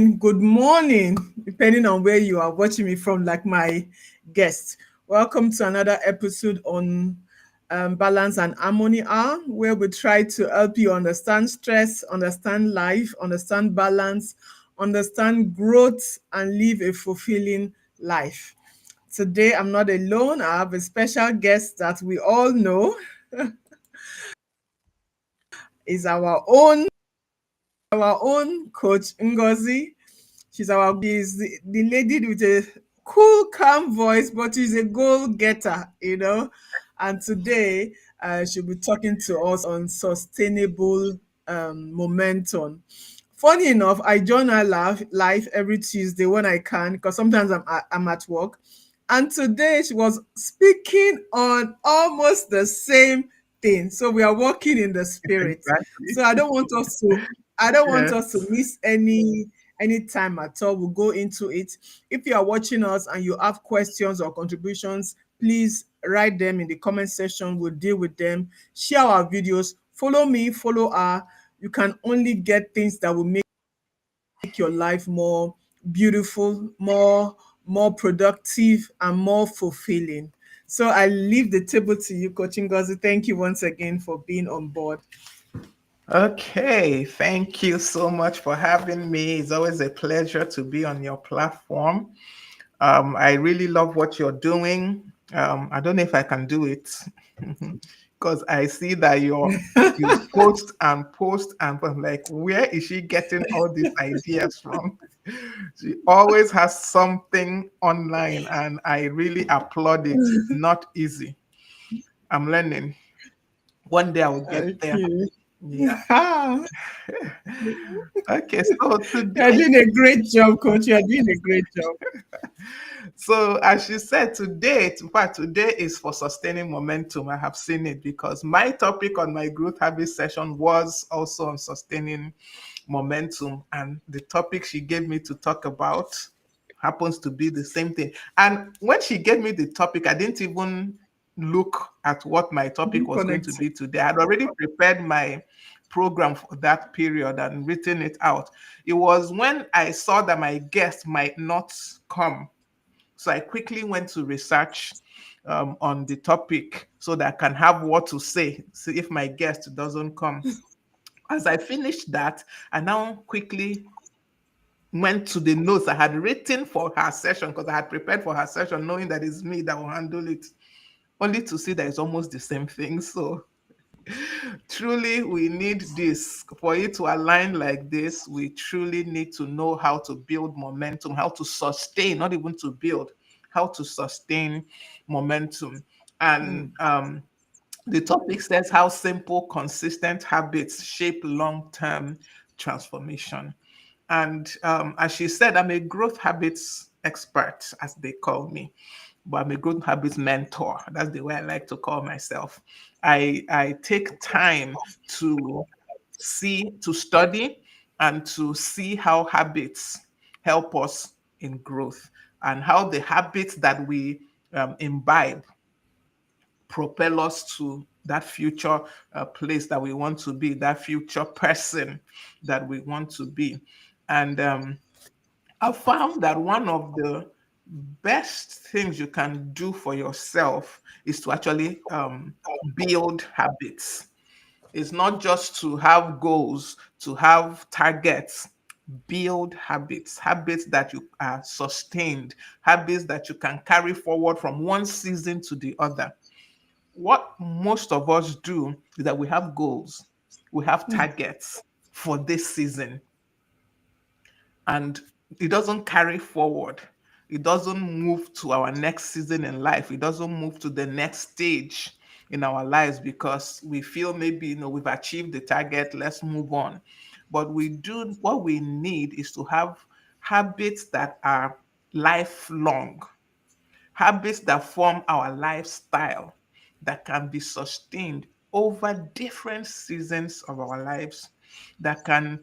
evening, good morning, depending on where you are watching me from, like my guest. Welcome to another episode on Balance and Harmony Hour, where we try to help you understand stress, understand life, understand balance, understand growth, and live a fulfilling life. Today, I'm not alone. I have a special guest that we all know is our own coach Ngozi. She's the lady with a cool, calm voice, but she's a goal getter. And today, she'll be talking to us on sustainable momentum. Funny enough, I join her live every Tuesday when I can because sometimes I'm at work. And today she was speaking on almost the same thing. So we are working in the spirit. Exactly. So I don't want us to Yes. miss any time at all. We'll go into it. If you are watching us and you have questions or contributions, please write them in the comment section. We'll deal with them. Share our videos. Follow me, follow her. You can only get things that will make your life more beautiful, more productive, and more fulfilling. So I leave the table to you, Coach Ngozi. Thank you once again for being on board. Okay. Thank you so much for having me. It's always a pleasure to be on your platform. I really love what you're doing. I don't know if I can do it because I see that you post and I'm like, where is she getting all these ideas from? She always has something online, and I really applaud it. It's not easy. I'm learning. One day I will get there. Okay. Yeah. Ah, Okay, so you're today, doing a great job, Coach. You're doing a great job. as you said, in fact, today is for sustaining momentum. I have seen it because my topic on my growth habit session was also on sustaining momentum, and the topic she gave me to talk about happens to be the same thing. And when she gave me the topic, I didn't even look at what my topic was going to Connect. be today. I had already prepared my program for that period and written it out. It was when I saw that my guest might not come, so I quickly went to research on the topic so that I can have what to say. See if my guest doesn't come. As I finished that, I now quickly went to the notes I had written for her session because I had prepared for her session, knowing that it's me that will handle it, only to see that it's almost the same thing. So truly, we need this for it to align like this. We truly need to know how to build momentum, how to sustain, not even to build, how to sustain momentum. And the topic says how simple, consistent habits shape long term transformation. And as she said, I'm a growth habits expert, as they call me, but I'm a growth habits mentor. That's the way I like to call myself. I take time to to study, and to see how habits help us in growth, and how the habits that we imbibe propel us to that future place that we want to be, that future person that we want to be. And I found that one of the best things you can do for yourself is to actually build habits. It's not just to have goals, to have targets. Build habits, habits that you are sustained, habits that you can carry forward from one season to the other. What most of us do is that we have goals, we have targets for this season, and it doesn't carry forward. It doesn't move to our next season in life. It doesn't move to the next stage in our lives because we feel maybe we've achieved the target. Let's move on. But what we need is to have habits that are lifelong, habits that form our lifestyle, that can be sustained over different seasons of our lives, that can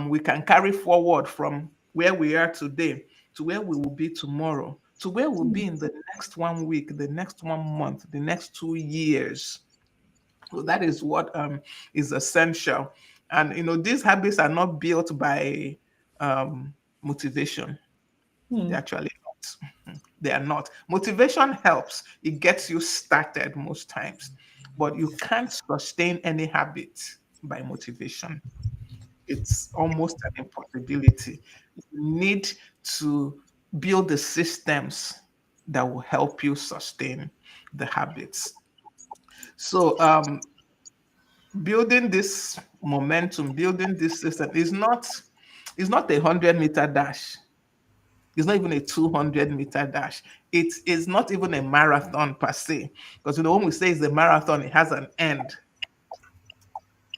we can carry forward from where we are today to where we will be tomorrow, to where we'll be in the next 1 week, the next 1 month, the next 2 years. So that is what is essential. And these habits are not built by motivation. They Hmm. actually not. They are not. Motivation helps. It gets you started most times, but you can't sustain any habit by motivation. It's almost an impossibility. You need to build the systems that will help you sustain the habits. So, building this momentum, building this system is not a 100-meter dash. It's not even a 200-meter dash. It is not even a marathon per se. Because when we say it's a marathon, it has an end.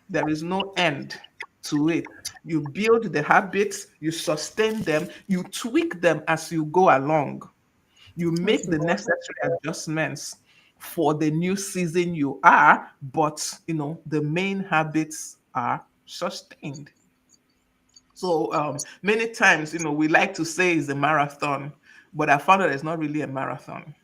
There is no end to it. You build the habits, you sustain them, you tweak them as you go along. You That's make the good. necessary adjustments for the new season you are, but the main habits are sustained. So many times, we like to say it's a marathon, but I found out it's not really a marathon.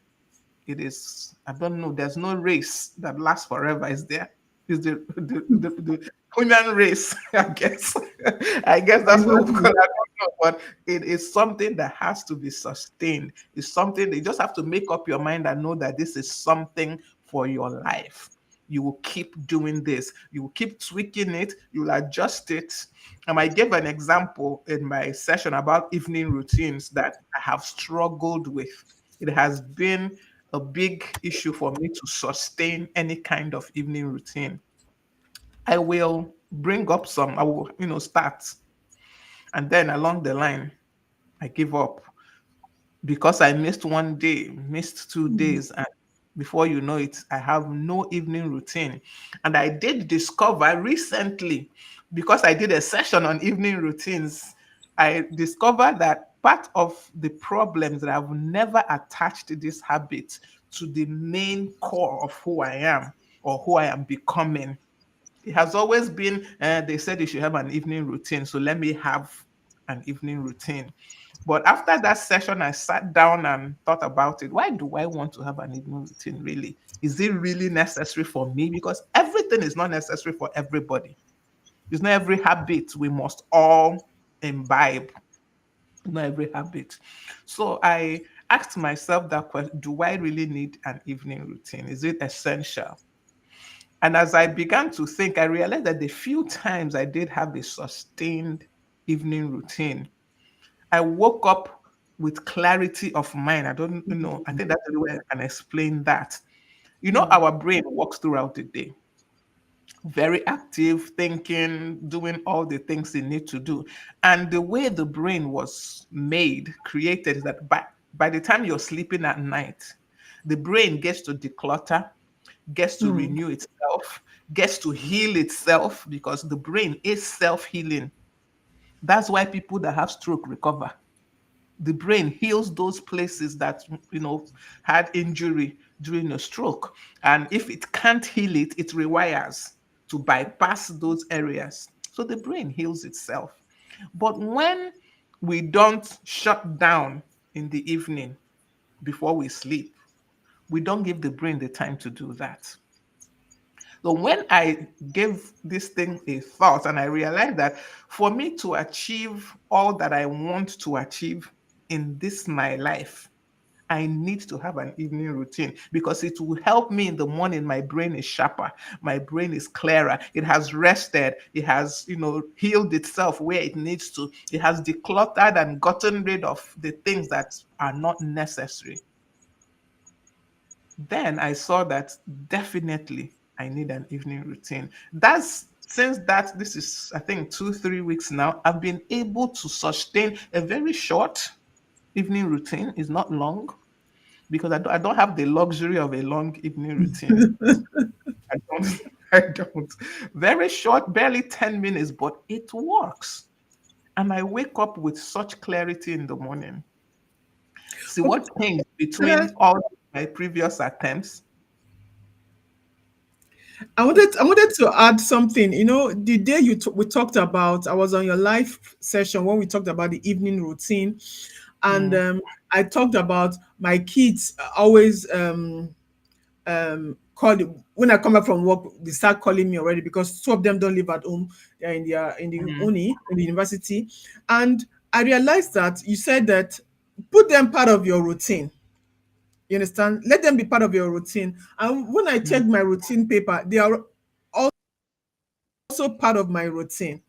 It is, I don't know, there's no race that lasts forever, is there? Is the human race, I guess. I guess that's what we call it. Exactly. I don't know, but it is something that has to be sustained. It's something you just have to make up your mind and know that this is something for your life. You will keep doing this. You will keep tweaking it. You will adjust it. I gave an example in my session about evening routines that I have struggled with. It has been a big issue for me to sustain any kind of evening routine. I will bring up some, I will, start. And then along the line, I give up because I missed one day, missed two Hmm. days, and before you know it, I have no evening routine. And I did discover recently, because I did a session on evening routines, I discovered that part of the problems that I've never attached this habit to the main core of who I am or who I am becoming. It has always been, they said you should have an evening routine, so let me have an evening routine. But after that session, I sat down and thought about it. Why do I want to have an evening routine really? Is it really necessary for me? Because everything is not necessary for everybody. It's not every habit we must all imbibe, not every habit. So I asked myself that question: do I really need an evening routine? Is it essential? And as I began to think, I realized that the few times I did have a sustained evening routine, I woke up with clarity of mind. I don't know. I think that's the way I can explain that. Hmm. Our brain works throughout the day, very active, thinking, doing all the things they need to do. And the way the brain was made, created, is that by the time you're sleeping at night, the brain gets to declutter, gets to Hmm. renew itself, gets to heal itself because the brain is self healing. That's why people that have stroke recover. The brain heals those places that had injury during a stroke, and if it can't heal it, it rewires to bypass those areas, so the brain heals itself. But when we don't shut down in the evening before we sleep, we don't give the brain the time to do that. So when I gave this thing a thought and I realized that for me to achieve all that I want to achieve in this my life, I need to have an evening routine because it will help me in the morning. My brain is sharper, my brain is clearer. It has rested, it has, healed itself where it needs to. It has decluttered and gotten rid of the things that are not necessary. Then I saw that definitely I need an evening routine. That's since that this is I think 2 3 weeks now, I've been able to sustain a very short evening routine. It's not long because I don't have the luxury of a long evening routine. I don't. I don't. Very short, barely 10 minutes, but it works. And I wake up with such clarity in the morning. See Okay. what changed Can I between all my previous attempts. I wanted to add something. The day we talked about, I was on your live session when we talked about the evening routine, and Mm, I talked about my kids always call when I come back from work, they start calling me already because two of them don't live at home. They're in the mm, uni, in the university. And I realized that you said that put them part of your routine. You understand? Let them be part of your routine. And when I Mm. check my routine paper, they are also part of my routine.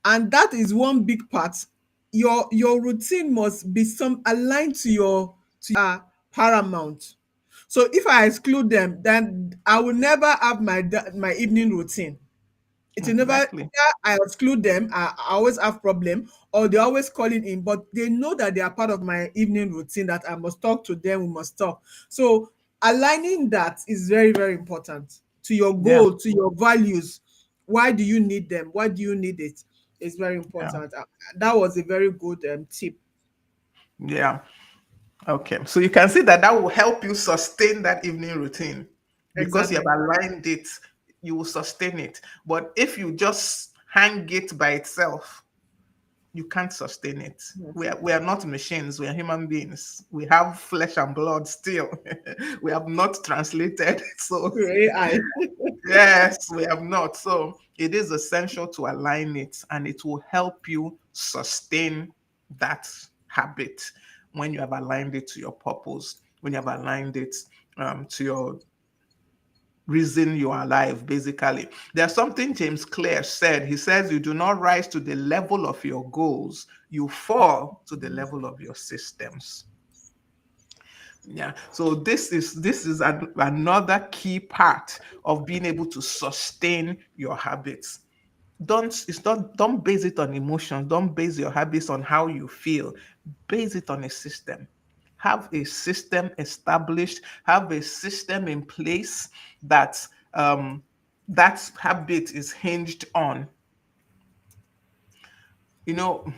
And that is one big part. Your routine must be some aligned to your paramount. So if I exclude them, then I will never have my evening routine. It will never, Exactly. either I exclude them, I always have problem, or they're always calling in, but they know that they are part of my evening routine, that I must talk to them, we must talk. So aligning that is very, very important to your Yeah. goal, to your values. Why do you need them? Why do you need it? It's very Yeah. important. That was a very good tip. Yeah. Okay. So you can see that that will help you sustain that evening routine because you have Exactly. aligned it, you will sustain it. But if you just hang it by itself, you can't sustain it. Yes. We are not machines, we are human beings. We have flesh and blood still. We have not translated. So To AI. yes, we have not. So it is essential to align it and it will help you sustain that habit when you have aligned it to your purpose, when you have aligned it to your reason you are alive, basically. There's something James Clear said. He says, you do not rise to the level of your goals, you fall to the level of your systems. Yeah. So this is another key part of being able to sustain your habits. Don't base it on emotions. Don't base your habits on how you feel. Base it on a system. Have a system established. Have a system in place that that habit is hinged on. You know,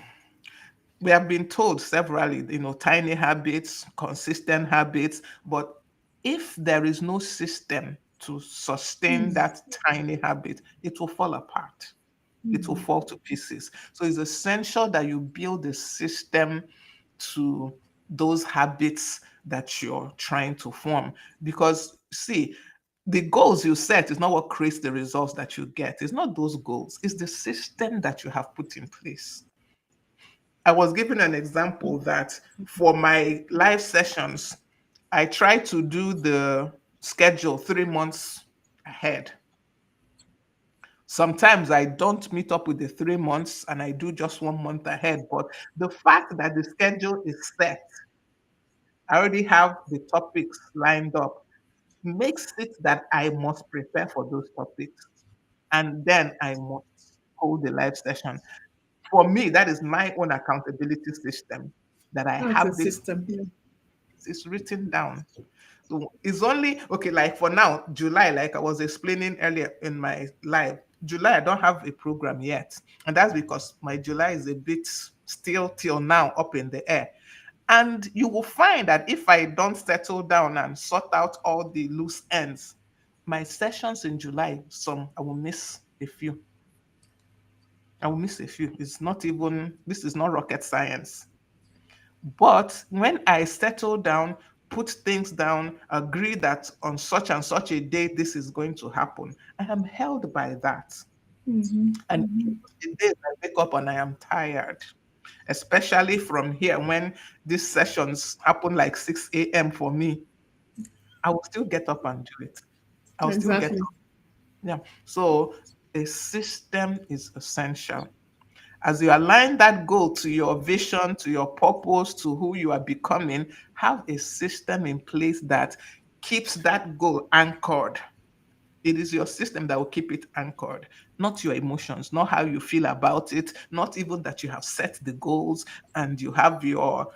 we have been told severally, tiny habits, consistent habits, but if there is no system to sustain that tiny habit, it will fall apart. It will fall to pieces. So it's essential that you build a system to those habits that you're trying to form. Because, see, the goals you set is not what creates the results that you get. It's not those goals, it's the system that you have put in place. I was given an example that for my live sessions, I try to do the schedule 3 months ahead. Sometimes I don't meet up with the 3 months and I do just 1 month ahead. But the fact that the schedule is set, I already have the topics lined up, makes it that I must prepare for those topics. And then I must hold the live session. For me, that is my own accountability system that I That's a have it, system. Yeah. it's written down. So it's only okay, like for now, July, like I was explaining earlier in my live, July, I don't have a program yet. And that's because my July is a bit still till now up in the air. And you will find that if I don't settle down and sort out all the loose ends, my sessions in July, some I will miss a few. I will miss a few. It's not even, this is not rocket science. But when I settle down, put things down, agree that on such and such a day this is going to happen, I am held by that. And the days I wake up and I am tired, especially from here when these sessions happen like 6 a.m. for me, I will still get up and do it. I'll still get Exactly. up. Yeah. So a system is essential. As you align that goal to your vision, to your purpose, to who you are becoming, have a system in place that keeps that goal anchored. It is your system that will keep it anchored, not your emotions, not how you feel about it, not even that you have set the goals and you have your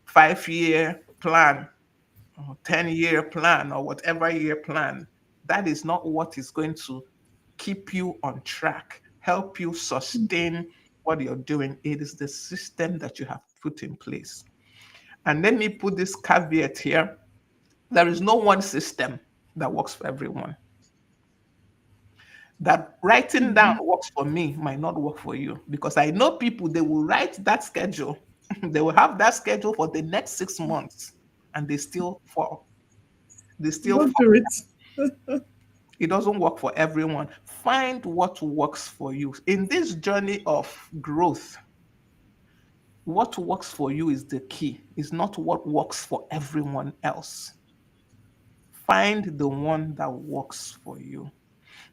5 year plan or 10-year plan or whatever year plan. That is not what is going to keep you on track, help you sustain what you're doing. It is the system that you have put in place. And let me put this caveat here: there is no one system that works for everyone. That writing down works for me might not work for you, because I know people, they will write that schedule, they will have that schedule for the next 6 months, and they still fall. They still Go fall. through it. It doesn't work for everyone. Find what works for you. In this journey of growth, What works for you is the key. It's not what works for everyone else. Find the one that works for you.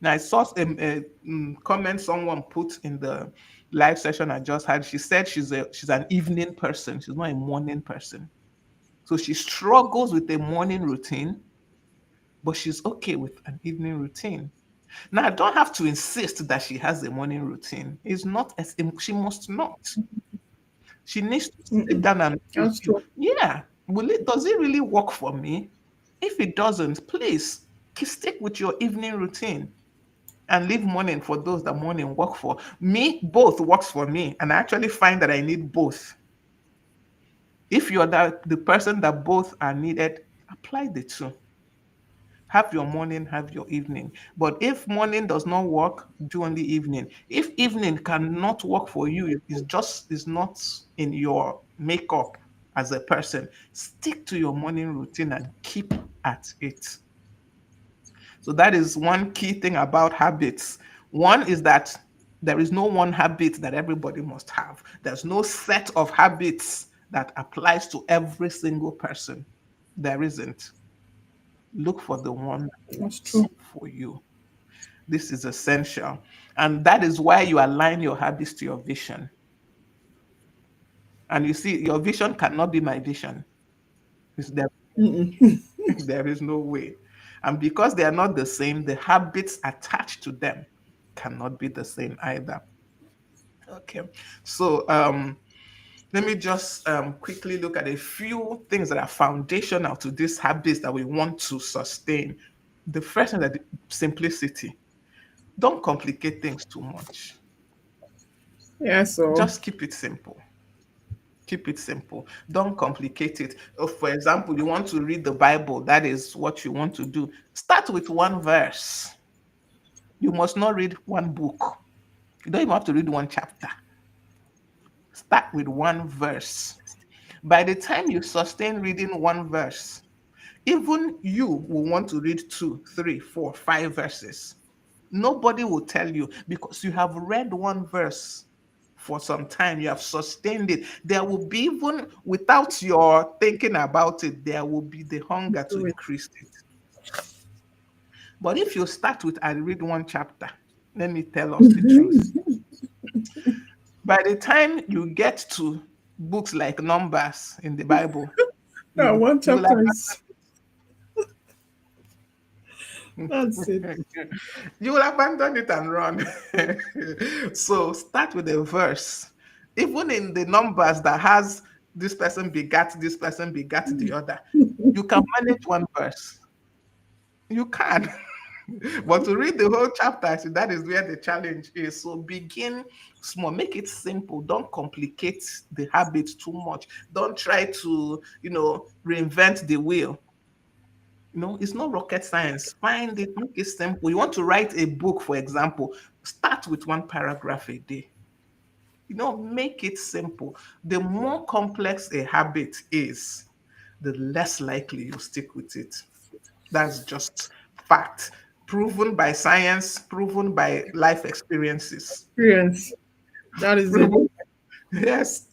Now, I saw a comment someone put in the live session I just had. She said she's an evening person. She's not a morning person. So she struggles with a morning routine, but she's okay with an evening routine. Now, I don't have to insist that she has a morning routine. It's not as she must not. She needs to sit Mm-mm. down and That's review. true. Yeah, does it really work for me? If it doesn't, please stick with your evening routine and leave morning for those that morning work for. Me, both works for me, and I actually find that I need both. If you're the person that both are needed, apply the two. Have your morning, have your evening. But if morning does not work, do only evening. If evening cannot work for you, it's just is not in your makeup as a person, stick to your morning routine and keep at it. So that is one key thing about habits. One is that there is no one habit that everybody must have. There's no set of habits that applies to every single person. There isn't. Look for the one that That's works true. for you. This is essential. And that is why you align your habits to your vision. And you see, your vision cannot be my vision. There, Mm-mm. there is no way. And because they are not the same, the habits attached to them cannot be the same either. Okay. So let me just quickly look at a few things that are foundational to these habits that we want to sustain. The first thing that simplicity. Don't complicate things too much. Yeah, so Just keep it simple. Keep it simple. Don't complicate it. For example, you want to read the Bible, that is what you want to do. Start with one verse. You must not read one book. You don't even have to read one chapter. Start with one verse. By the time you sustain reading one verse, even you will want to read two, three, four, five verses. Nobody will tell you because you have read one verse for some time, you have sustained it. There will be, even without your thinking about it, there will be the hunger to do it. increase it. But if you start with, I read one chapter, let me tell us the truth. By the time you get to books like Numbers in the Bible, That you one you will chapter is that's it. you will abandon it and run. So start with a verse. Even in the numbers that has this person begat the other, you can manage one verse. You can. But to read the whole chapter, I see that is where the challenge is. So begin small, make it simple. Don't complicate the habit too much. Don't try to, reinvent the wheel. It's not rocket science. Find it, make it simple. You want to write a book, for example, start with one paragraph a day. Make it simple. The more complex a habit is, the less likely you stick with it. That's just fact. Proven by science, proven by life experiences. Experience. That is it. Proven, yes.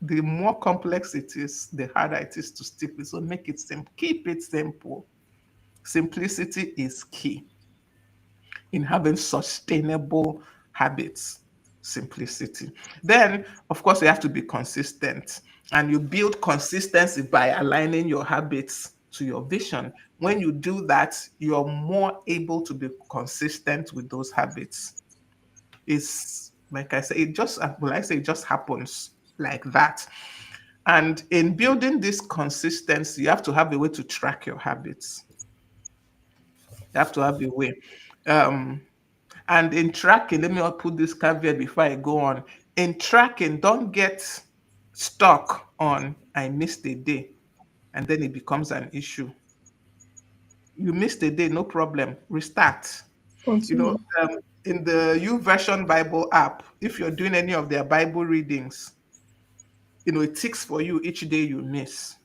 The more complex it is, the harder it is to stick with. So make it simple. Keep it simple. Simplicity is key in having sustainable habits. Simplicity. Then, of course, you have to be consistent, and you build consistency by aligning your habits to your vision. When you do that, you're more able to be consistent with those habits. It's like I say, it just happens like that. And in building this consistency, you have to have a way to track your habits. You have to have a way. Um, And in tracking, let me put this caveat before I go on. In tracking, don't get stuck on I missed a day and then it becomes an issue. You missed a day, no problem. Restart. You know, Continue. in the YouVersion Bible app, if you're doing any of their Bible readings, it ticks for you each day you miss.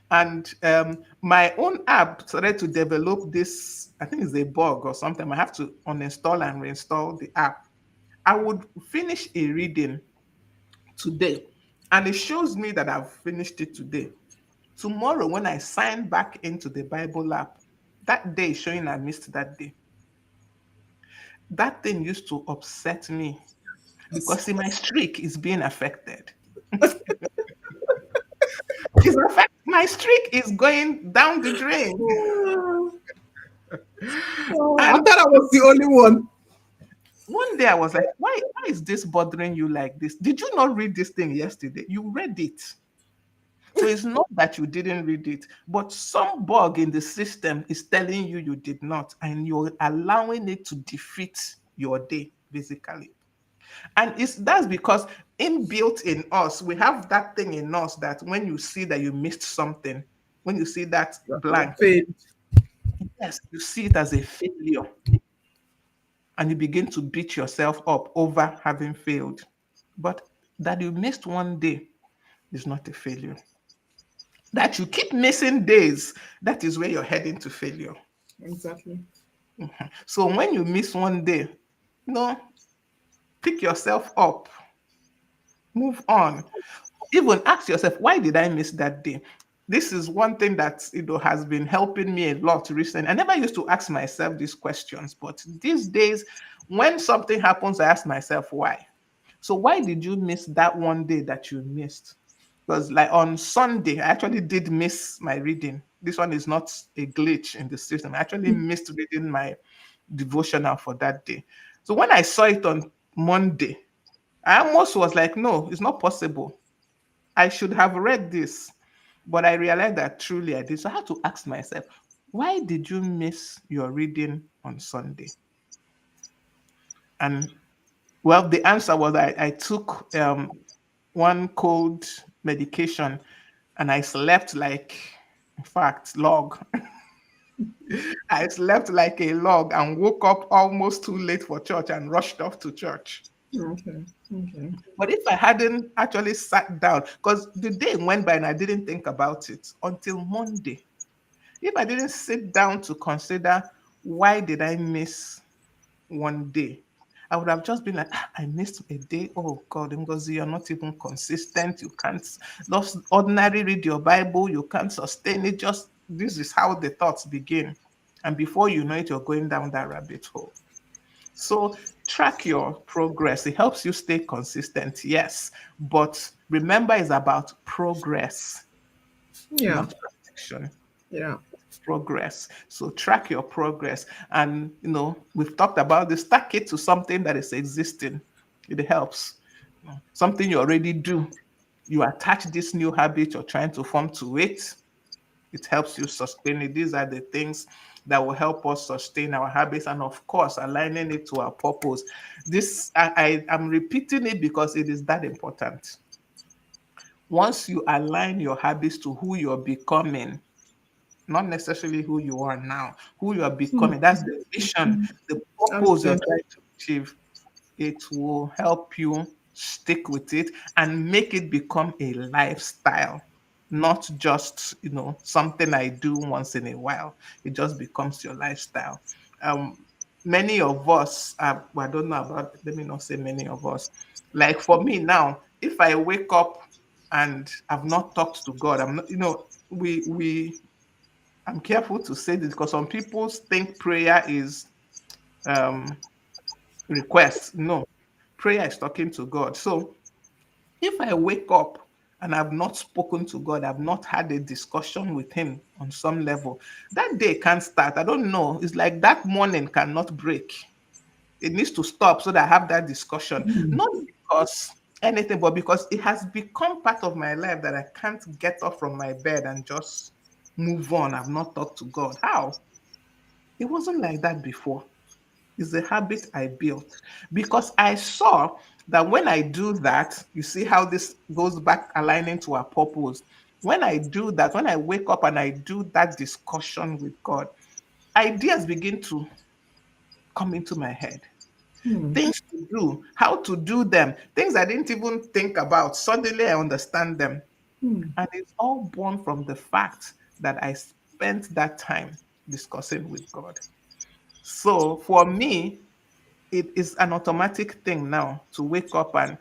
And my own app started to develop this, I think it's a bug or something. I have to uninstall and reinstall the app. I would finish a reading today. And it shows me that I've finished it today. Tomorrow, when I sign back into the Bible app, that day is showing I missed that day. That thing used to upset me because see, my streak is being affected. My streak is going down the drain. Oh, I And thought I was the only one. one day I was like, why is this bothering you like this? Did you not read this thing yesterday? You read it. So it's not that you didn't read it, but some bug in the system is telling you you did not, and you're allowing it to defeat your day, basically. And that's because inbuilt in us, we have that thing in us that when you see that you missed something, when you see that Your blank, pain. yes, you see it as a failure, and you begin to beat yourself up over having failed. But that you missed one day is not a failure. That you keep missing days, that is where you're heading to failure. Exactly. So when you miss one day, no, pick yourself up, move on. Even ask yourself, why did I miss that day? This is one thing that has been helping me a lot recently. I never used to ask myself these questions, but these days, when something happens, I ask myself why. So why did you miss that one day that you missed? Because like on Sunday, I actually did miss my reading. This one is not a glitch in the system. I actually missed reading my devotional for that day. So when I saw it on Monday, I almost was like, no, it's not possible. I should have read this. But I realized that truly I did. So I had to ask myself, why did you miss your reading on Sunday? And well, the answer was I took one cold medication and I slept like, in fact, log. I slept like a log and woke up almost too late for church and rushed off to church. Okay. Okay. But if I hadn't actually sat down, because the day went by and I didn't think about it until Monday. If I didn't sit down to consider why did I miss one day, I would have just been like, "Ah, I missed a day. Oh God, Ngozi, you're not even consistent. You can't just ordinary read your Bible. You can't sustain it. Just this is how the thoughts begin. And before you know it, you're going down that rabbit hole. So track your progress. It helps you stay consistent, yes. But remember, it's about progress, Yeah. not perfection. Yeah. Progress. So track your progress. And we've talked about this. Stack it to something that is existing. It helps. Something you already do. You attach this new habit you're trying to form to it. It helps you sustain it. These are the things that will help us sustain our habits, and of course, aligning it to our purpose. This I'm repeating it because it is that important. Once you align your habits to who you're becoming, not necessarily who you are now, who you are becoming, that's the vision, the purpose you're Absolutely. trying to achieve, it will help you stick with it and make it become a lifestyle, not just something I do once in a while. It just becomes your lifestyle. Many of us, I don't know about, let me not say many of us, like for me now, if I wake up and I've not talked to God, I'm not, we I'm careful to say this because some people think prayer is um request. No, prayer is talking to God. So if I wake up and I've not spoken to God, I've not had a discussion with Him on some level, that day can't start. I don't know. It's like that morning cannot break. It needs to stop so that I have that discussion. Not because anything, but because it has become part of my life that I can't get up from my bed and just move on. I've not talked to God. How? It wasn't like that before. It's a habit I built because I saw that when I do that, you see how this goes back aligning to our purpose. When I do that, when I wake up and I do that discussion with God, ideas begin to come into my head. Things to do, how to do them, things I didn't even think about. Suddenly I understand them. And it's all born from the fact that I spent that time discussing with God. So for me, it is an automatic thing now to wake up and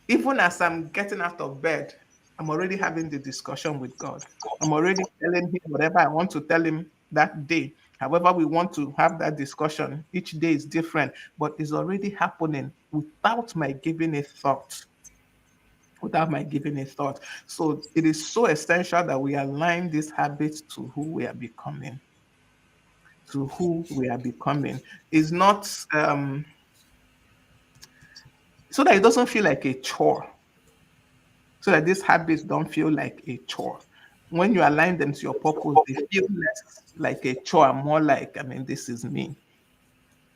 Even as I'm getting out of bed, I'm already having the discussion with God. I'm already telling him whatever I want to tell him that day. However, we want to have that discussion. Each day is different, but it's already happening without my giving a thought. Without my giving a thought. So it is so essential that we align these habits to who we are becoming. To who we are becoming. Is not so that it doesn't feel like a chore, so that these habits don't feel like a chore. When you align them to your purpose, they feel less like a chore, and more like, I mean, this is me,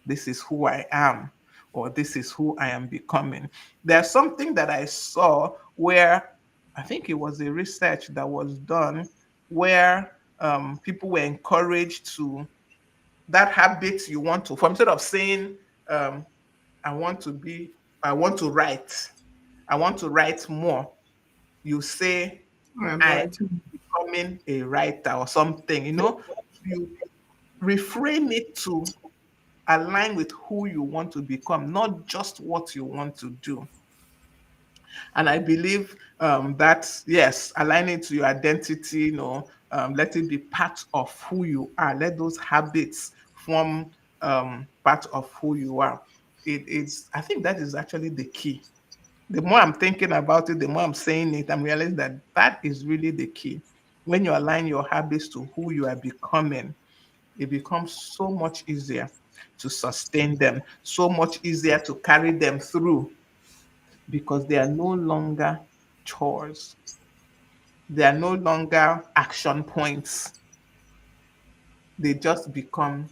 this is who I am, or this is who I am becoming. There's something that I saw where I think it was a research that was done where people were encouraged to that habit you want to, from instead of saying, um, I want to be, I want to write, I want to write more, you say, I'm I am writing. becoming a writer or something, you reframe it to align with who you want to become, not just what you want to do. And I believe that, yes, aligning to your identity, let it be part of who you are. Let those habits form part of who you are. I think that is actually the key. The more I'm thinking about it, the more I'm saying it, I'm realizing that that is really the key. When you align your habits to who you are becoming, it becomes so much easier to sustain them, so much easier to carry them through, because they are no longer chores. They are no longer action points. They just become,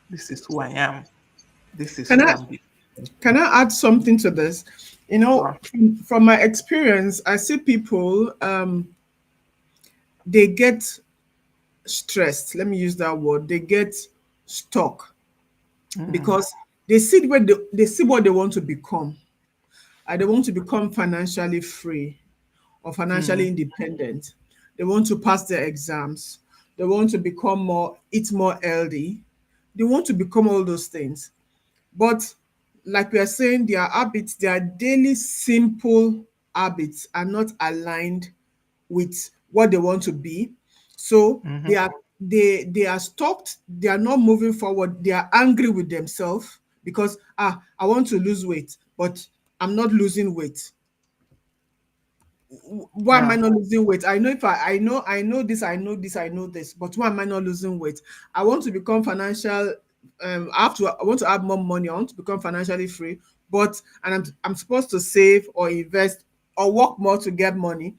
this is who I am. This is Can who I I'm becoming. can I add something to this? Sure. From my experience, I see people they get stressed. Let me use that word. They get stuck Mm, because they see what they want to become. And they want to become financially free or financially mm, independent. They want to pass their exams. They want to become more, eat more healthy. They want to become all those things. But like we are saying, their habits, their daily simple habits are not aligned with what they want to be. So mhm. they are stopped, they are not moving forward, they are angry with themselves because I want to lose weight, but I'm not losing weight. Why am I Yeah. not losing weight? I know if I know this, I know this, but why am I not losing weight? I want to become financial. I want to have more money. I want to become financially free, but and I'm supposed to save or invest or work more to get money.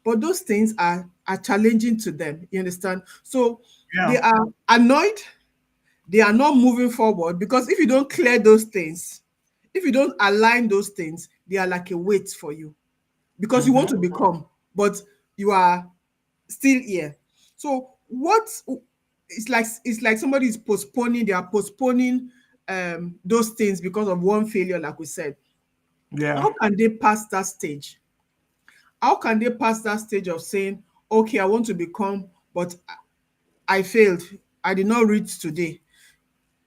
But those things are challenging to them. You understand? So Yeah. they are annoyed. They are not moving forward because if you don't clear those things, if you don't align those things, they are like a weight for you because you want Hmm. to become, but you are still here. So what it's like somebody is postponing, they are postponing those things because of one failure, like we said. Yeah. How can they pass that stage? How can they pass that stage of saying, okay, I want to become, but I failed. I did not reach today.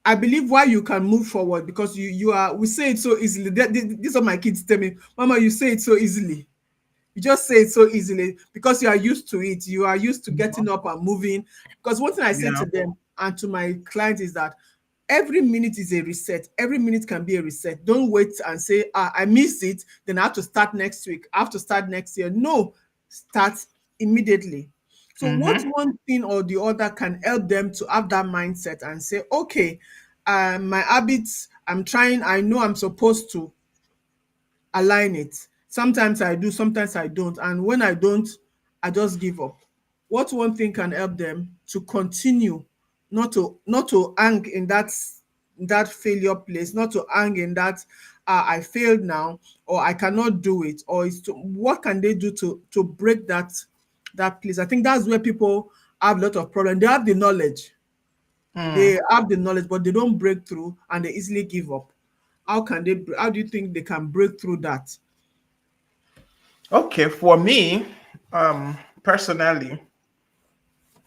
I believe why you can move forward because you are we say it so easily. These are my kids tell me, Mama, you say it so easily. You just say it so easily because you are used to it. You are used to Mhm. getting up and moving. Because one thing I say Yeah. to them and to my clients is that every minute is a reset. Every minute can be a reset. Don't wait and say, I missed it, then I have to start next week. I have to start next year. No, start immediately. So, what Hmm. one thing or the other can help them to have that mindset and say, okay, my habits, I'm trying, I know I'm supposed to align it. Sometimes I do, sometimes I don't. And when I don't, I just give up. What one thing can help them to continue, not to hang in that failure place, not to hang in that I failed now, or I cannot do it, or what can they do to break that place? I think that's where people have a lot of problems. They have the knowledge, Mm. but they don't break through and they easily give up. How do you think they can break through that? Okay, for me, personally,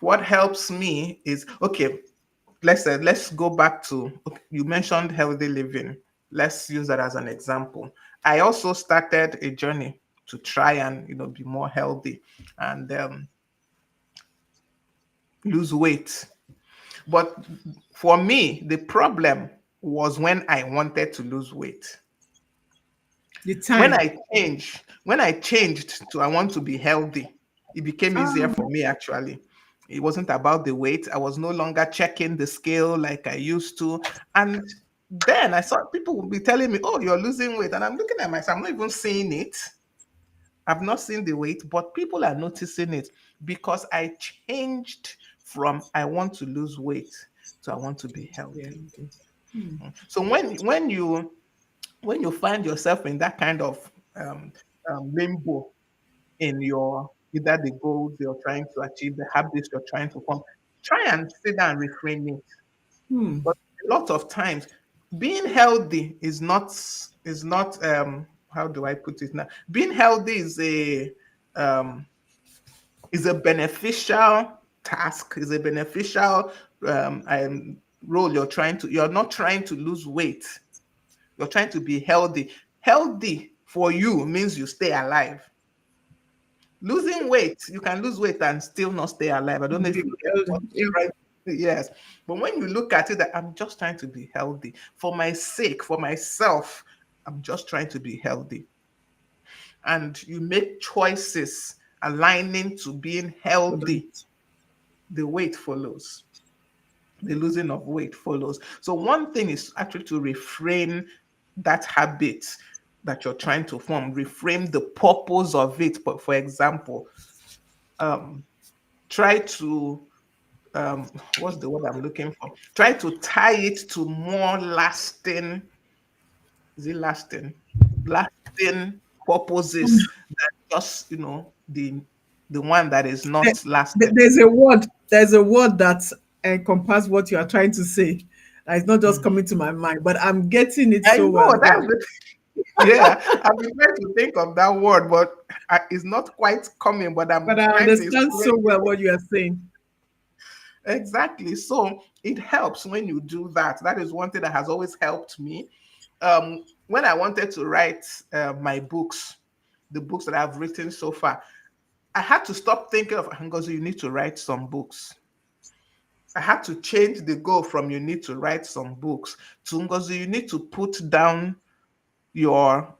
what helps me is, okay, let's go back to, okay, you mentioned healthy living. Let's use that as an example. I also started a journey to try and be more healthy and lose weight. But for me, the problem was when I wanted to lose weight. The When time. I changed to I want to be healthy, it became easier Ah, for me actually. It wasn't about the weight. I was no longer checking the scale like I used to. And then I saw people would be telling me, "Oh, you're losing weight." And I'm looking at myself, I'm not even seeing it. I've not seen the weight, but people are noticing it because I changed from I want to lose weight to I want to be yeah. healthy. Okay. Hmm. So when you find yourself in that kind of limbo in your either the goals you're trying to achieve, the habits you're trying to form, try and sit down and reframe it. Hmm. But a lot of times, being healthy is not how do I put it now? Being healthy um, is a beneficial task, is a beneficial role you're not trying to lose weight. You're trying to be healthy. Healthy for you means you stay alive. Losing weight, you can lose weight and still not stay alive. I don't know if you get what Yeah. I'm trying to say. Yes. But when you look at it, that I'm just trying to be healthy for my sake, for myself, I'm just trying to be healthy. And you make choices aligning to being For healthy, that. the weight follows. The losing of weight follows. So one thing is actually to reframe that habit that you're trying to form, reframe the purpose of it. But for example, um, try to what's the word I'm looking for? Try to tie it to more lasting, is it lasting? Lasting purposes than just the one that is There- not lasting. There's a word. There's a word that encompasses what you are trying to say. It's not just Mhm. coming to my mind, but I'm getting it I so know well. that's the yeah, I've been trying to think of that word, but it's not quite coming. But But I'm I trying to understand explain so it. well what you are saying. Exactly. So it helps when you do that. That is one thing that has always helped me. When I wanted to write my books, the books that I've written so far, I had to stop thinking of Ngozi, you need to write some books. I had to change the goal from you need to write some books to Ngozi, you need to put down your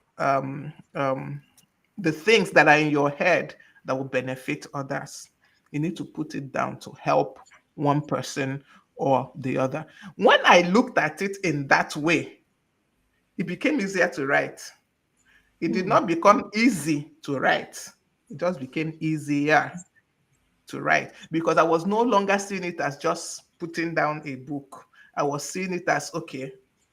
the things that are in your head that will benefit others. You need to put it down to help one person or the other. When I looked at it in that way, it became easier to write. It did Hmm. not become easy to write. It just became easier to write because I was no longer seeing it as just putting down a book. I was seeing it as okay,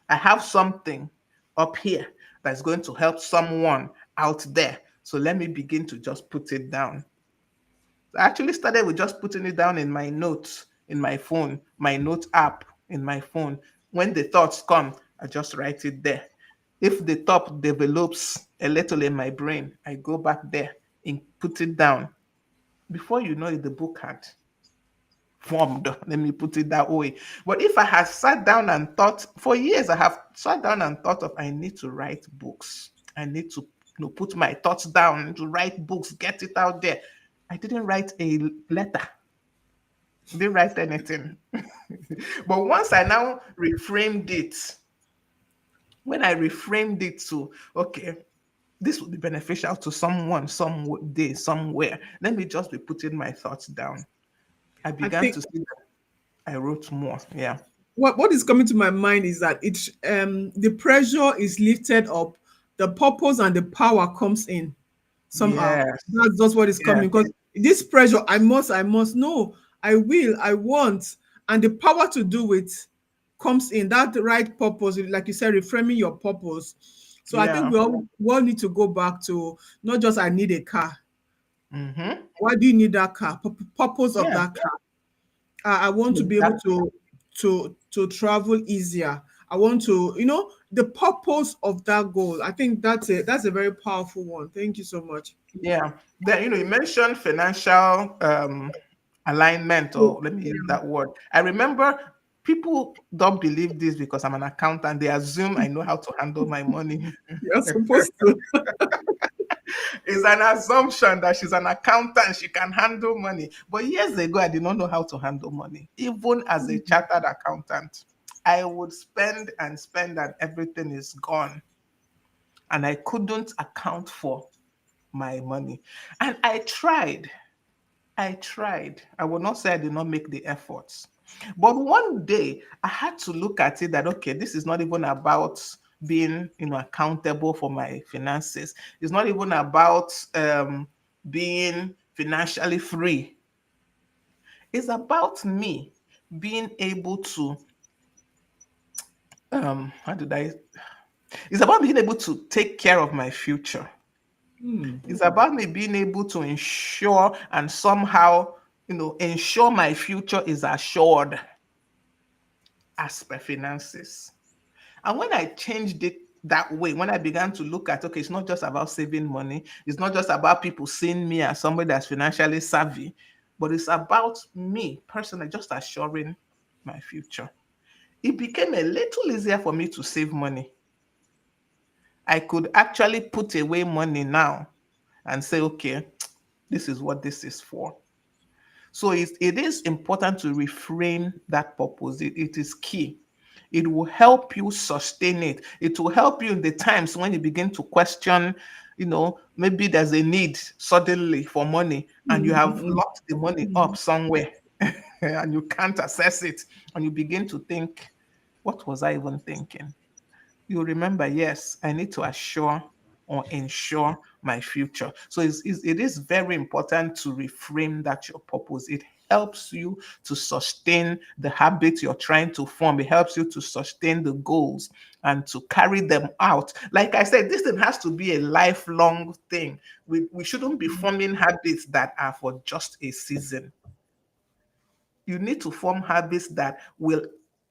I have something up here that's going to help someone out there. So let me begin to just put it down. I actually started with just putting it down in my notes in my phone, my note app in my phone. When the thoughts come, I just write it there. If the thought develops a little in my brain, I go back there and put it down. Before you know it, the book had formed. Let me put it that way. But if I had sat down and thought, for years, I have sat down and thought of, I need to write books. I need to put my thoughts down, to write books, get it out there. I didn't write a letter. Didn't write anything. But once I now reframed it, when I reframed it to, okay, this would be beneficial to someone someday, somewhere. Let me just be putting my thoughts down. I I began think to see that I wrote more. Yeah. what is coming to my mind is that the pressure is lifted up, the purpose and the power comes in somehow. Yes. That's just what is Yes. coming because this pressure, I must, no, I will, I want, and the power to do it comes in that right purpose, like you said, reframing your purpose. So I think Yeah. we all need to go back to not just I need a car. Mm-hmm. Why do you need that car? Purpose of Yeah. that car. I want to be able Exactly. to travel easier. I want to, the purpose of that goal. I think that's a very powerful one. Thank you so much. Yeah. Then you mentioned financial alignment, So, or let me use yeah. that word. I remember People don't believe this because I'm an accountant. They assume I know how to handle my money. You're supposed to. It's an assumption that she's an accountant, she can handle money. But years ago, I did not know how to handle money. Even as a chartered accountant, I would spend and spend, and everything is gone. And I couldn't account for my money. And I tried. I tried. I will not say I did not make the efforts. But one day I had to look at it that okay, this is not even about being accountable for my finances. It's not even about being financially free. It's about me being able to how did I it's about being able to take care of my future. Hmm. It's about me being able to ensure and somehow, ensure my future is assured as per finances. And when I changed it that way, when I began to look at, okay, it's not just about saving money, it's not just about people seeing me as somebody that's financially savvy, but it's about me personally just assuring my future. It became a little easier for me to save money. I could actually put away money now and say, okay, this is what this is for. So it is important to reframe that purpose. It is key. It will help you sustain it. It will help you in the times when you begin to question, maybe there's a need suddenly for money and you have Mhm. locked the money up somewhere and you can't access it. And you begin to think, what was I even thinking? You remember, yes, I need to assure or ensure my future. So it is very important to reframe that your purpose. It helps you to sustain the habits you're trying to form. It helps you to sustain the goals and to carry them out. Like I said, this thing has to be a lifelong thing. We shouldn't be forming habits that are for just a season. You need to form habits that will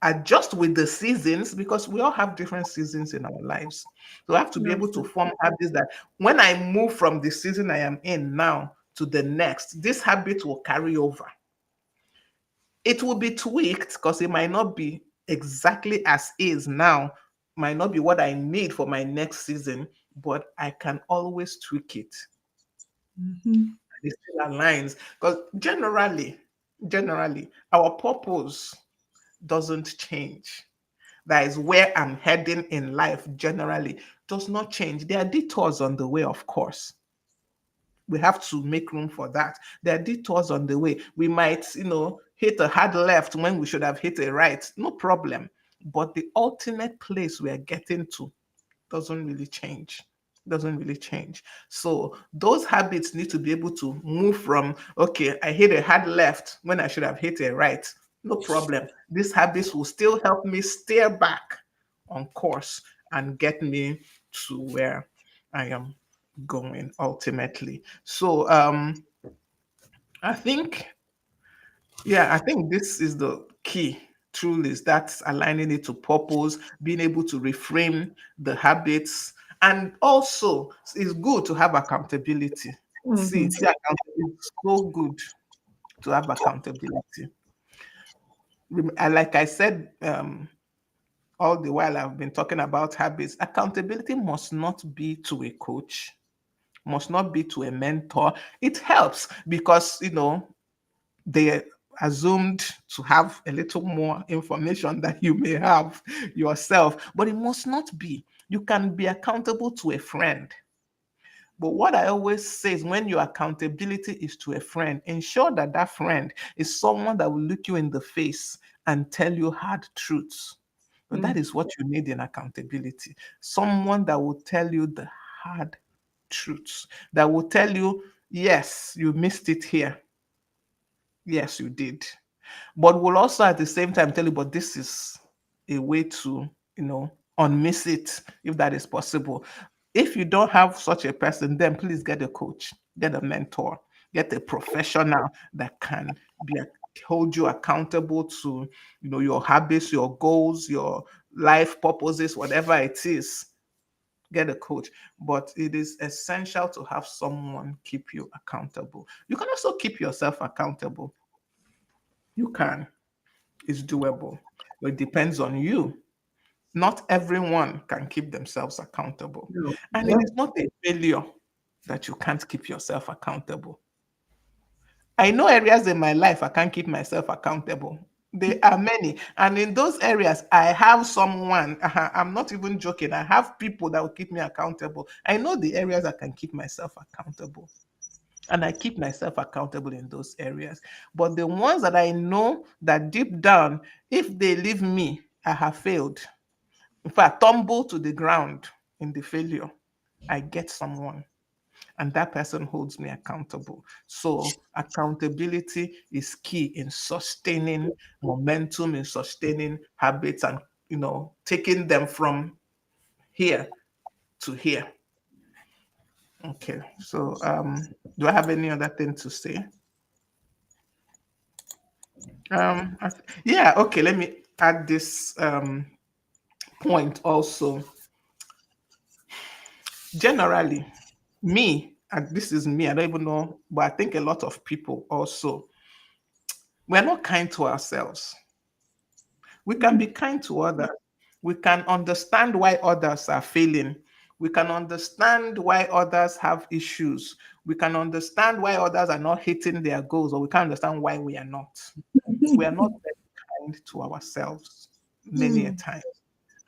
adjust with the seasons because we all have different seasons in our lives. So I have to be able to form habits that when I move from the season I am in now to the next, this habit will carry over. It will be tweaked because it might not be exactly as is now, might not be what I need for my next season, but I can always tweak it. Mhm. It still aligns because generally, our purpose doesn't change. That is where I'm heading in life generally does not change. There are detours on the way, of course. We have to make room for that. There are detours on the way. We might, hit a hard left when we should have hit a right. No problem. But the ultimate place we are getting to doesn't really change. Doesn't really change. So those habits need to be able to move from, okay, I hit a hard left when I should have hit a right. No problem. These habits will still help me steer back on course and get me to where I am going ultimately. So I think I think this is the key. Truly, is that's aligning it to purpose, being able to reframe the habits, and also it's good to have accountability. Mhm. See, accountability is so good to have accountability. Like I said, all the while I've been talking about habits, accountability must not be to a coach, must not be to a mentor. It helps because they assumed to have a little more information that you may have yourself, but it must not be. You can be accountable to a friend. But what I always say is when your accountability is to a friend, ensure that that friend is someone that will look you in the face and tell you hard truths. But that Mm. is what you need in accountability. Someone that will tell you the hard truths, that will tell you, yes, you missed it here. Yes, you did. But will also at the same time tell you, but this is a way to, unmiss it if that is possible. If you don't have such a person, then please get a coach, get a mentor, get a professional that can be hold you accountable to, your habits, your goals, your life purposes, whatever it is. Get a coach, but it is essential to have someone keep you accountable. You can also keep yourself accountable. You can. It's doable. But it depends on you. Not everyone can keep themselves accountable. No. And it is not a failure that you can't keep yourself accountable. I know areas in my life I can't keep myself accountable. There are many. And in those areas, I have someone, I'm not even joking, I have people that will keep me accountable. I know the areas I can keep myself accountable. And I keep myself accountable in those areas. But the ones that I know that deep down, if they leave me, I have failed. In fact, tumble to the ground in the failure, I get someone and that person holds me accountable. So accountability is key in sustaining momentum, in sustaining habits, and taking them from here to here. Okay. So do I have any other thing to say? Yeah, okay, let me add this point also. Generally, me, and this is me, I don't even know, but I think a lot of people also, we're not kind to ourselves. We can be kind to others. We can understand why others are failing. We can understand why others have issues. We can understand why others are not hitting their goals, or we can understand why we are not. We are not very kind to ourselves many a Mm. time.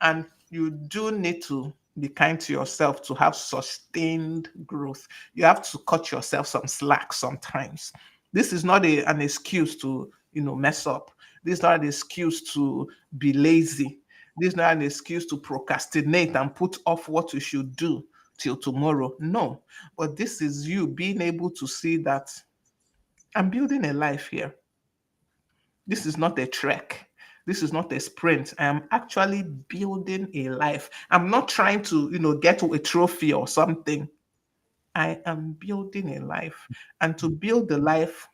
And you do need to be kind to yourself to have sustained growth. You have to cut yourself some slack sometimes. This is not an excuse to, mess up. This is not an excuse to be lazy. This is not an excuse to procrastinate and put off what you should do till tomorrow. No, but this is you being able to see that I'm building a life here. This is not a trek. This is not a sprint. I am actually building a life. I'm not trying to, get to a trophy or something. I am building a life. And to build the life,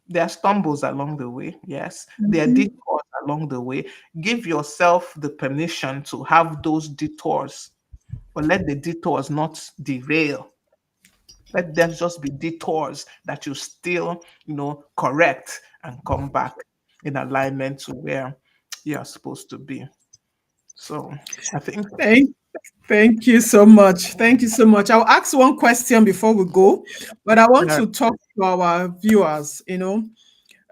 there are stumbles along the way. Yes. There are Mhm. detours along the way. Give yourself the permission to have those detours, but let the detours not derail. Let them just be detours that you still, correct and come back in alignment to where you're supposed to be. So I think, Thank, thank you so much. Thank you so much. I'll ask one question before we go, but I want uh, to talk to our viewers,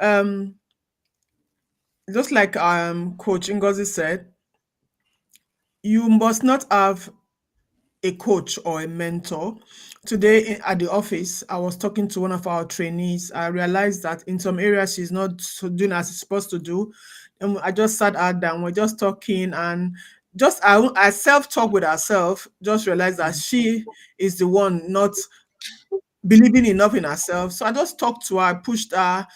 um, just like Coach Ngozi said, you must not have a coach or a mentor. Today at the office, I was talking to one of our trainees. I realized that in some areas she's not doing as she's supposed to do. And I just sat her down, we're just talking, and just I self-talk with herself, just realized that she is the one not believing enough in herself. So I just talked to her, pushed her,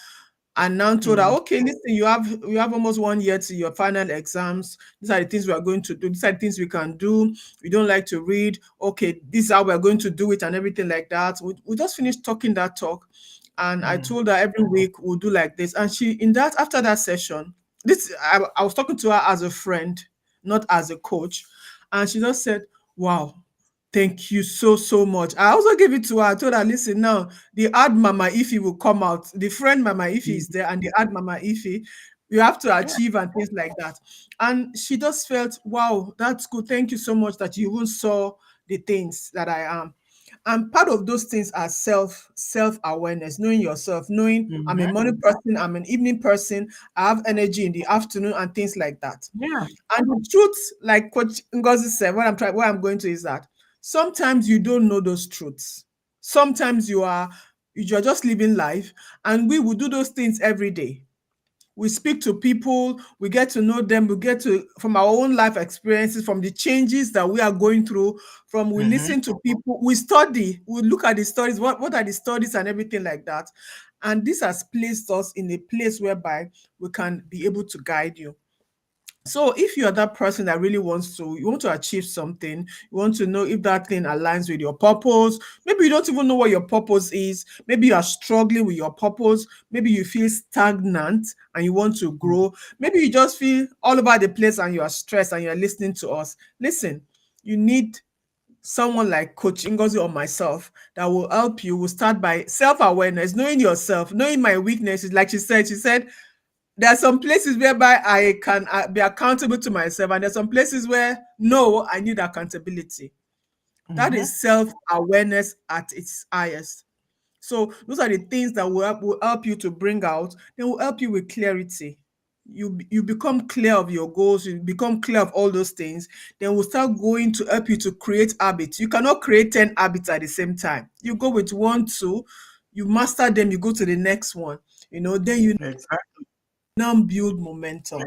and now told her, mm, okay, listen, you have almost 1 year to your final exams. These are the things we are going to do. These are the things we can do. We don't like to read. Okay, this is how we're going to do it and everything like that. We just finished talking that talk. And I mm, told her every week we'll do like this. And she in that after that session, I was talking to her as a friend, not as a coach. And she just said, wow, thank you so, so much. I also gave it to her. I told her, listen, now the ad Mama Ify will come out. The friend Mama Ify mm. is there, and the ad Mama Ify, you have to Yeah. achieve and things like that. And she just felt, wow, that's good. Thank you so much that you even saw the things that I am. And part of those things are self-awareness, knowing yourself, knowing I'm a Mhm. morning person, I'm an evening person, I have energy in the afternoon and things like that. Yeah. And the truth, like Coach Ngozi said, what I'm going to is that sometimes you don't know those truths. Sometimes you're just living life, and we will do those things every day. We speak to people, we get to know them, we get to from our own life experiences, from the changes that we are going through, from we Mhm. listen to people, we study, we look at the stories, what are the studies and everything like that. And this has placed us in a place whereby we can be able to guide you. So if you're that person that really you want to achieve something, you want to know if that thing aligns with your purpose. Maybe you don't even know what your purpose is. Maybe you are struggling with your purpose. Maybe you feel stagnant and you want to Mm. grow. Maybe you just feel all over the place and you are stressed and you're listening to us. Listen, you need someone like Coach Ngozi or myself that will help you. Will start by self-awareness, knowing yourself, knowing my weaknesses. Like she said, There are some places whereby I can be accountable to myself, and there's some places where no, I need accountability. That Mhm. is self-awareness at its highest. So those are the things that will help you to bring out. They will help you with clarity. You become clear of your goals. You become clear of all those things. Then we'll start going to help you to create habits. You cannot create 10 habits at the same time. You go with one, two, you master them. You go to the next one. Then you Exactly. now build momentum.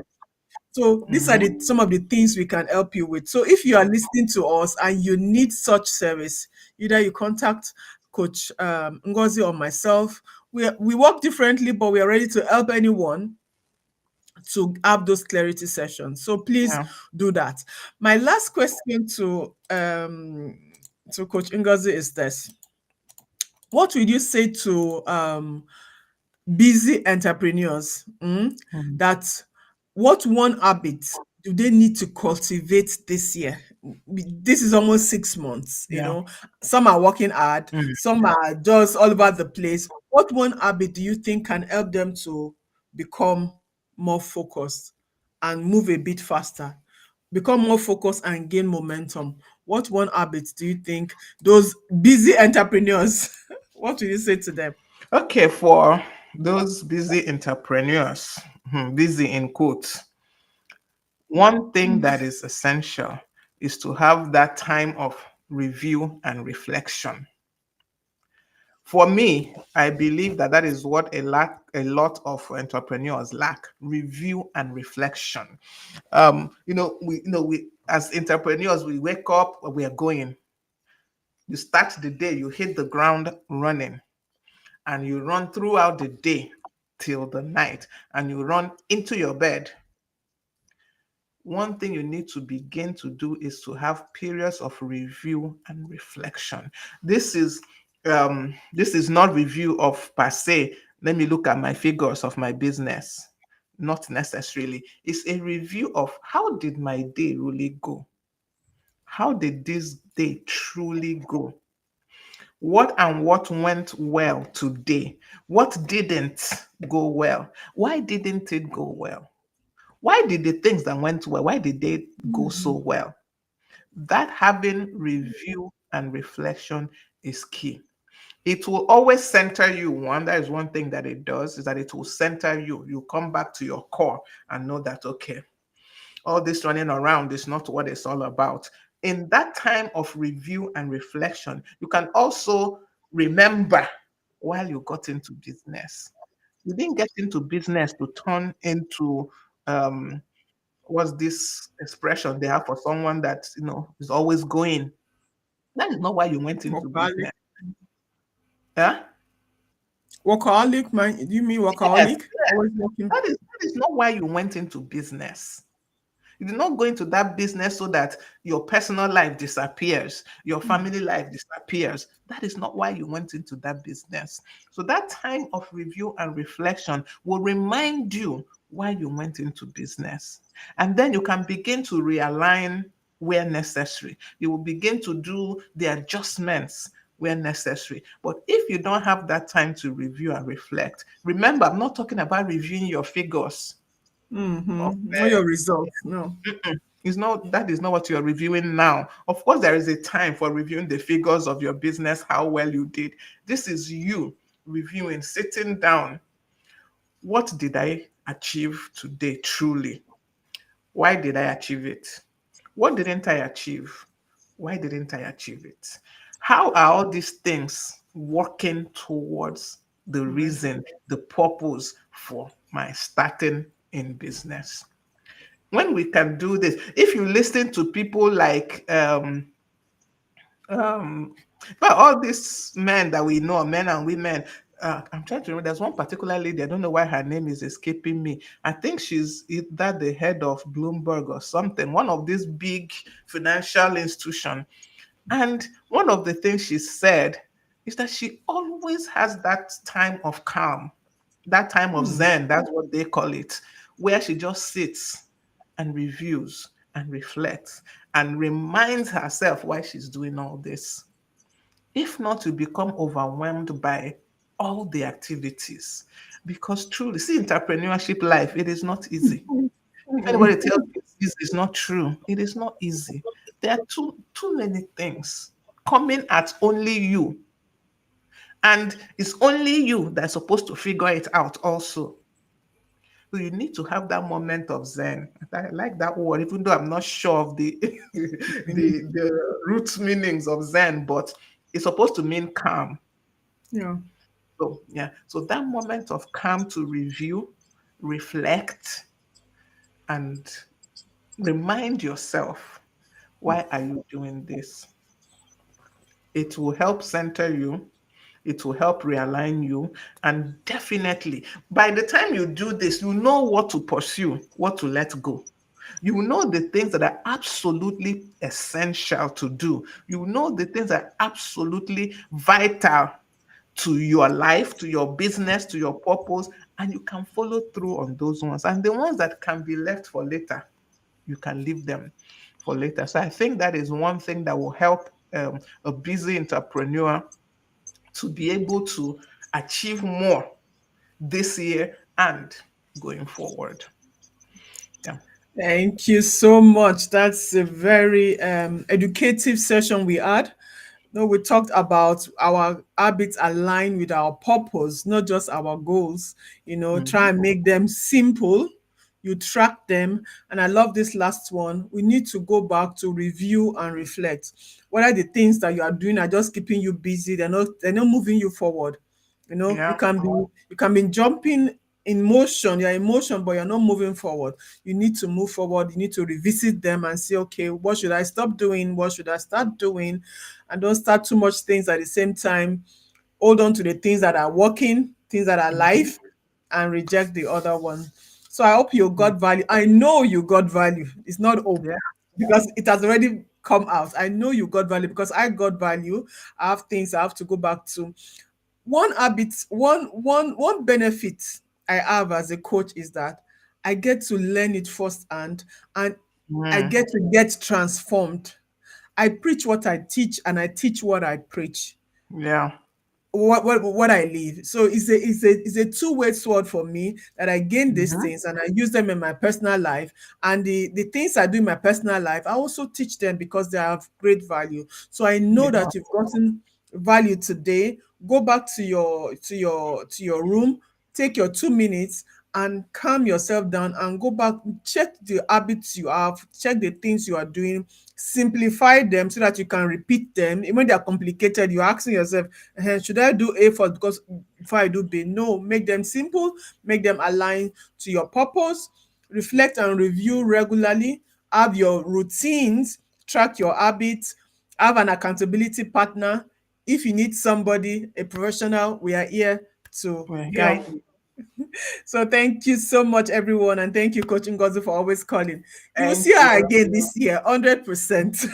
So these are Mhm. some of the things we can help you with. So if you are listening to us and you need such service, either you contact Coach Ngozi or myself. We work differently, but we are ready to help anyone to have those clarity sessions. So please Yeah. do that. My last question to Coach Ngozi is this: what would you say to busy entrepreneurs, Mhm. that what one habit do they need to cultivate this year? This is almost 6 months. Yeah. Some are working hard, Mm. some are just all over the place. What one habit do you think can help them to become more focused and move a bit faster, become more focused and gain momentum? What one habit do you think those busy entrepreneurs, what will you say to them? Okay, for those busy entrepreneurs, busy in quotes, one thing that is essential is to have that time of review and reflection. For me, I believe that that is what a lot of entrepreneurs lack: review and reflection. We as entrepreneurs, we wake up, we are going. You start the day, you hit the ground running, and you run throughout the day till the night, and you run into your bed. One thing you need to begin to do is to have periods of review and reflection. This is not review of per se. Let me look at my figures of my business. Not necessarily. It's a review of how did my day really go? How did this day truly go? What went well today? What didn't go well? Why didn't it go well? Why did the things that went well, why did they go so Mhm. well? That having review and reflection is key. It will always center you. That is one thing that it does, is that it will center you. You come back to your core and know that, okay, all this running around is not what it's all about. In that time of review and reflection, you can also remember while you got into business. You didn't get into business to turn into um, what's this expression they have for someone that is always going. That is not why you went into Workaholic. business. Yeah. Workaholic, man. Do you mean Yes, workaholic? yes. Always working. That is not why you went into business. You did not go into that business so that your personal life disappears, your family life disappears. That is not why you went into that business. So that time of review and reflection will remind you why you went into business. And then you can begin to realign where necessary. You will begin to do the adjustments where necessary. But if you don't have that time to review and reflect, remember, I'm not talking about reviewing your figures of Not your results. No. it's not that is not what you're reviewing now. Of course, there is a time for reviewing the figures of your business, how well you did. This is you reviewing, sitting down. What did I achieve today truly? Why did I achieve it? What didn't I achieve? Why didn't I achieve it? How are all these things working towards the My- reason, the purpose for my starting in business? When we can do this, if you listen to people like um but all these men that we know, men and women, I'm trying to remember, there's one particular lady, I don't know why her name is escaping me. I think she's either the head of Bloomberg or something, one of these big financial institution. And one of the things she said is that she always has that time of calm, that time of Hmm. zen, that's what they call it, where she just sits and reviews and reflects and reminds herself why she's doing all this. If not, you become overwhelmed by all the activities. Because truly, see, entrepreneurship life, it is not easy. If anybody tells you it's easy, it's not true. It is not easy. There are too many things coming at only you. And it's only you that's supposed to figure it out also. So you need to have that moment of zen. I like that word, even though I'm not sure of the the root meanings of zen, but it's supposed to mean calm. Yeah. So yeah, so that moment of calm to review, reflect, and remind yourself, why are you doing this? It will help center you. It will help realign you. And definitely, by the time you do this, you know what to pursue, what to let go. You know the things that are absolutely essential to do. You know the things that are absolutely vital to your life, to your business, to your purpose, and you can follow through on those ones. And the ones that can be left for later, you can leave them for later. So I think that is one thing that will help a busy entrepreneur to be able to achieve more this year and going forward. Yeah. Thank you so much. That's a very educative session we had. No, we talked about our habits align with our purpose, not just our goals. Try Mhm. and make them simple. You track them. And I love this last one. We need to go back to review and reflect. What are the things that you are doing are just keeping you busy? They're not moving you forward. You Yeah. can be jumping in motion, you're in motion, but you're not moving forward. You need to move forward. You need to revisit them and say, okay, what should I stop doing? What should I start doing? And don't start too much things at the same time. Hold on to the things that are working, things that are Mhm. life, and reject the other one. So I hope you got value. I know you got value. It's not hope, Yeah. because it has already come out. I know you got value because I got value. I have things I have to go back to. One habit, one benefit I have as a coach is that I get to learn it firsthand, and I Mm. get to get transformed. I preach what I teach, and I teach what I preach, Yeah. what I live. So it's a two-way sword for me, that I gain these Mhm. things and I use them in my personal life. And the things I do in my personal life, I also teach them because they have great value. So I know Yeah. that you've gotten value today. Go back to your room, take your 2 minutes and calm yourself down and go back, check the habits you have, check the things you are doing, simplify them so that you can repeat them. Even when they are complicated, you're asking yourself, should I do A first because before I do B? No, make them simple, make them align to your purpose, reflect and review regularly, have your routines, track your habits, have an accountability partner. If you need somebody, a professional, we are here to We're guide here. you. So thank you so much, everyone, and thank you, Coach Ngozi, for always calling. You will Thank see her you. again this year, 100%.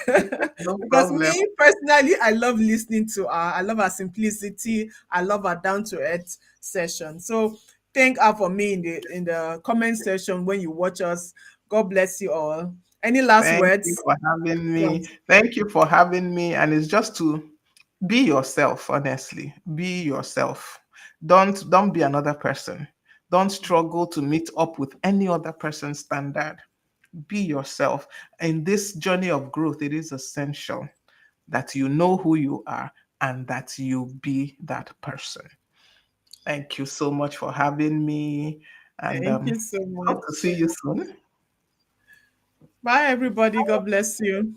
No Because problem. me personally, I love listening to her. I love her simplicity. I love her down to earth session. So thank her for me in the comment section when you watch us. God bless you all. Any last Thank you words? for having me. Yes. Thank you for having me. And it's just to be yourself, honestly. Be yourself. Don't be another person. Don't struggle to meet up with any other person's standard. Be yourself. In this journey of growth, it is essential that you know who you are and that you be that person. Thank you so much for having me. And Thank you so hope much. to see you soon. Bye, everybody. God bless you.